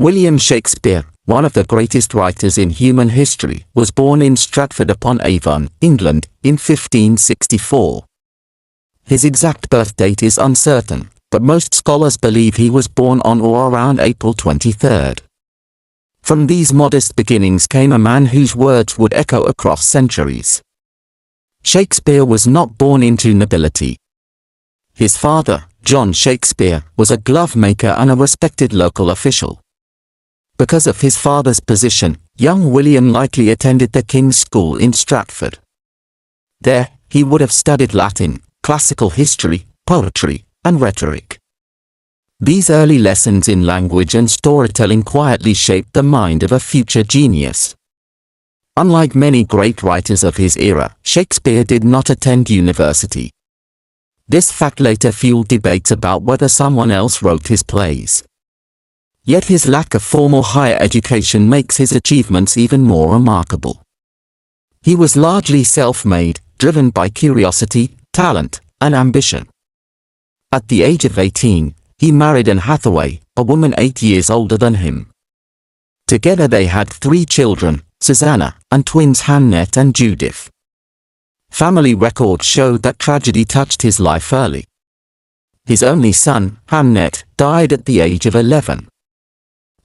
William Shakespeare, one of the greatest writers in human history, was born in Stratford upon Avon, England, in 1564. His exact birth date is uncertain, but most scholars believe he was born on or around April 23. From these modest beginnings came a man whose words would echo across centuries. Shakespeare was not born into nobility. His father, John Shakespeare, was a glove maker and a respected local official. Because of his father's position, young William likely attended the King's School in Stratford. There, he would have studied Latin, classical history, poetry, and rhetoric. These early lessons in language and storytelling quietly shaped the mind of a future genius. Unlike many great writers of his era, Shakespeare did not attend university. This fact later fueled debates about whether someone else wrote his plays. Yet his lack of formal higher education makes his achievements even more remarkable. He was largely self-made, driven by curiosity, talent, and ambition. At the age of 18, he married Anne Hathaway, a woman 8 years older than him. Together they had 3 children, Susanna, and twins Hamlet and Judith. Family records show that tragedy touched his life early. His only son, Hamlet, died at the age of 11.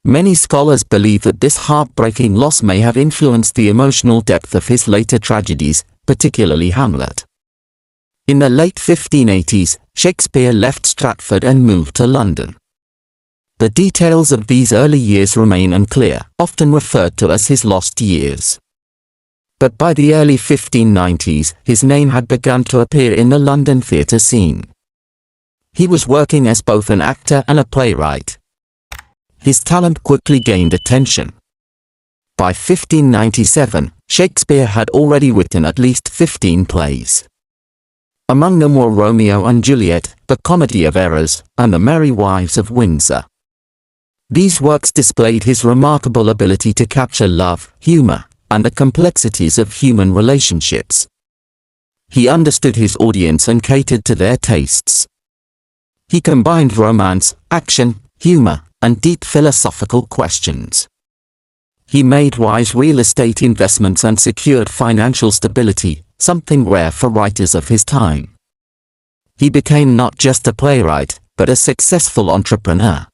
Many scholars believe that this heartbreaking loss may have influenced the emotional depth of his later tragedies, particularly Hamlet. In the late 1580s, Shakespeare left Stratford and moved to London. The details of these early years remain unclear, often referred to as his lost years. But by the early 1590s, his name had begun to appear in the London theatre scene. He was working as both an actor and a playwright. His talent quickly gained attention. By 1597, Shakespeare had already written at least 15 plays. Among them were Romeo and Juliet, The Comedy of Errors, and The Merry Wives of Windsor. These works displayed his remarkable ability to capture love, humor, and the complexities of human relationships. He understood his audience and catered to their tastes. He combined romance, action, humor, and deep philosophical questions. He made wise real estate investments and secured financial stability, something rare for writers of his time. He became not just a playwright, but a successful entrepreneur.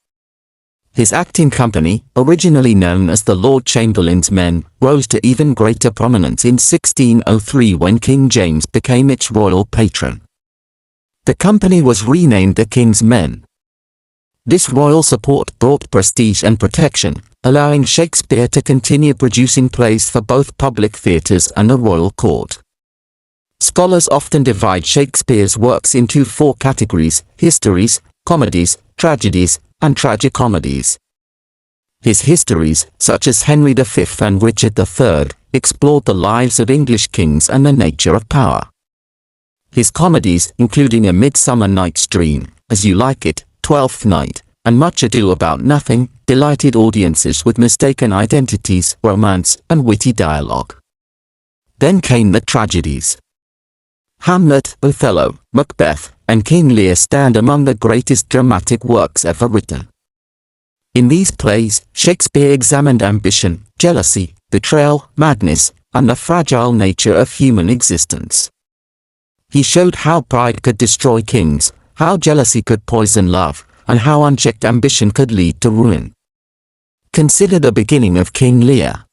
His acting company, originally known as the Lord Chamberlain's Men, rose to even greater prominence in 1603 when King James became its royal patron. The company was renamed the King's Men. This royal support brought prestige and protection, allowing Shakespeare to continue producing plays for both public theatres and the royal court. Scholars often divide Shakespeare's works into 4 categories: histories, comedies, tragedies, and tragicomedies. His histories, such as Henry V and Richard III, explored the lives of English kings and the nature of power. His comedies, including A Midsummer Night's Dream, As You Like It, Twelfth Night, and Much Ado About Nothing, delighted audiences with mistaken identities, romance, and witty dialogue. Then came the tragedies. Hamlet, Othello, Macbeth, and King Lear stand among the greatest dramatic works ever written. In these plays, Shakespeare examined ambition, jealousy, betrayal, madness, and the fragile nature of human existence. He showed how pride could destroy kings, how jealousy could poison love, and how unchecked ambition could lead to ruin. Consider the beginning of King Lear.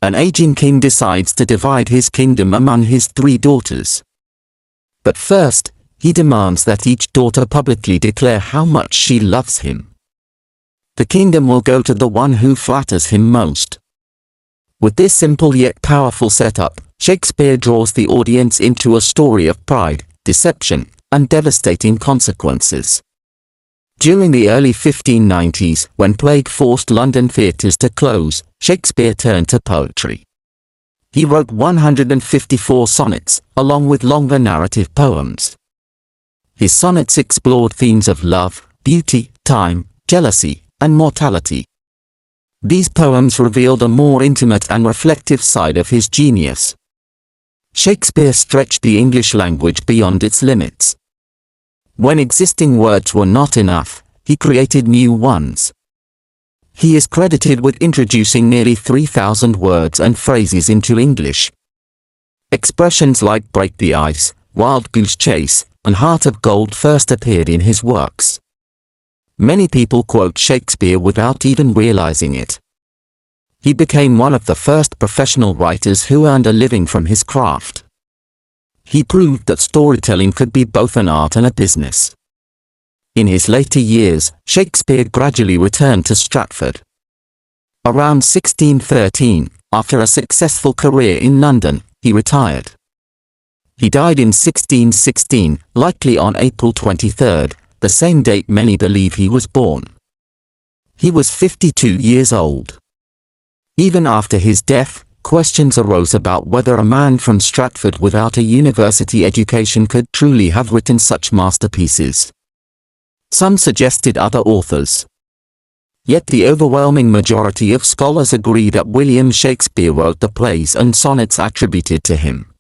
An aging king decides to divide his kingdom among his 3 daughters. But first, he demands that each daughter publicly declare how much she loves him. The kingdom will go to the one who flatters him most. With this simple yet powerful setup, Shakespeare draws the audience into a story of pride, deception, and devastating consequences. During the early 1590s, when plague forced London theatres to close, Shakespeare turned to poetry. He wrote 154 sonnets, along with longer narrative poems. His sonnets explored themes of love, beauty, time, jealousy, and mortality. These poems revealed a more intimate and reflective side of his genius. Shakespeare stretched the English language beyond its limits. When existing words were not enough, he created new ones. He is credited with introducing nearly 3,000 words and phrases into English. Expressions like break the ice, wild goose chase, and heart of gold first appeared in his works. Many people quote Shakespeare without even realizing it. He became one of the first professional writers who earned a living from his craft. He proved that storytelling could be both an art and a business. In his later years, Shakespeare gradually returned to Stratford. Around 1613, after a successful career in London, he retired. He died in 1616, likely on April 23, the same date many believe he was born. He was 52 years old. Even after his death, questions arose about whether a man from Stratford without a university education could truly have written such masterpieces. Some suggested other authors. Yet the overwhelming majority of scholars agree that William Shakespeare wrote the plays and sonnets attributed to him.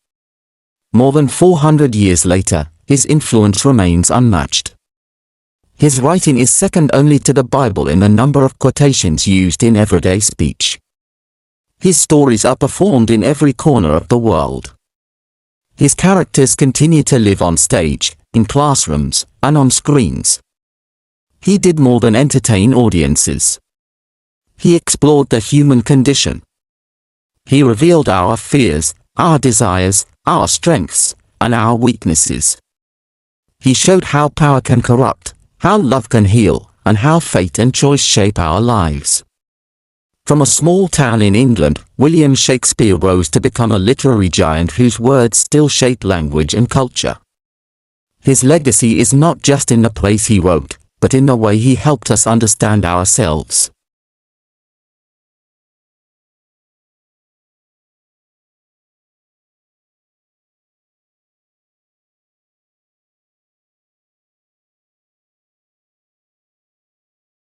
More than 400 years later, his influence remains unmatched. His writing is second only to the Bible in the number of quotations used in everyday speech. His stories are performed in every corner of the world. His characters continue to live on stage, in classrooms, and on screens. He did more than entertain audiences. He explored the human condition. He revealed our fears, our desires, our strengths, and our weaknesses. He showed how power can corrupt, how love can heal, and how fate and choice shape our lives. From a small town in England, William Shakespeare rose to become a literary giant whose words still shape language and culture. His legacy is not just in the plays he wrote, but in the way he helped us understand ourselves.